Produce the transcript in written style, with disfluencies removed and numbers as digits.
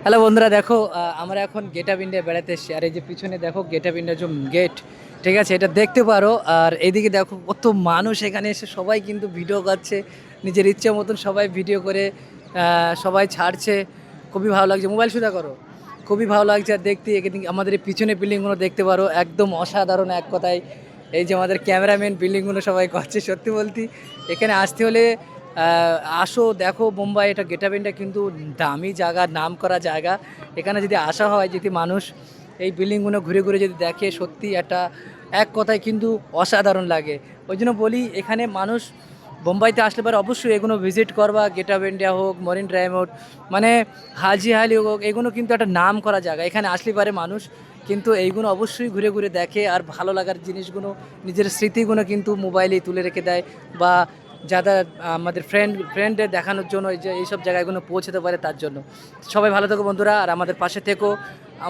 Hello বন্ধুরা, দেখো আমরা এখন গেট অফ ইন্ডিয়া বেড়াতে এসেছি। আর এই যে পিছনে দেখো গেট অফ ইন্ডিয়ার যে গেট, ঠিক আছে, এটা দেখতে পারো। আর এইদিকে দেখো কত মানুষ এখানে এসে সবাই কিন্তু ভিডিও করছে, নিজের ইচ্ছে মতন সবাই ভিডিও করে সবাই ছাড়ছে। খুবই ভালো লাগছে, মোবাইল সুদা করো। খুবই ভালো লাগছে আর দেখতে। এদিকে আমাদের এই পিছনে বিল্ডিংগুলো দেখতে পারো, একদম অসাধারণ এক কথায়। এই যে আমাদের ক্যামেরাম্যান বিল্ডিংগুলো সবাই করছে, সত্যি বলতে এখানে আসতে হলে আসো, দেখো মুম্বাই। এটা গেট অফ ইন্ডিয়া কিন্তু দামি জায়গা, নাম করা জায়গা। এখানে যদি আসা হয়, যদি মানুষ এই বিল্ডিংগুলো ঘুরে ঘুরে যদি দেখে, সত্যি একটা এক কথায় কিন্তু অসাধারণ লাগে। ওই জন্য বলি, এখানে মানুষ বোম্বাইতে আসলে পরে অবশ্যই এগুলো ভিজিট করবা। গেট অফ ইন্ডিয়া হোক, মরিন ড্রাইভ হোক, মানে হাজি হালি হোক, এগুলো কিন্তু একটা নাম করা জায়গা। এখানে আসলে পারে মানুষ কিন্তু এইগুলো অবশ্যই ঘুরে ঘুরে দেখে, আর ভালো লাগার জিনিসগুলো, নিজের স্মৃতিগুলো কিন্তু মোবাইলে তুলে রেখে দেয়। বা যারা আমাদের ফ্রেন্ডদের দেখানোর জন্য এই যে এইসব জায়গাগুলো পৌঁছতে পারে, তার জন্য। সবাই ভালো থেকো বন্ধুরা, আর আমাদের পাশে থেকো।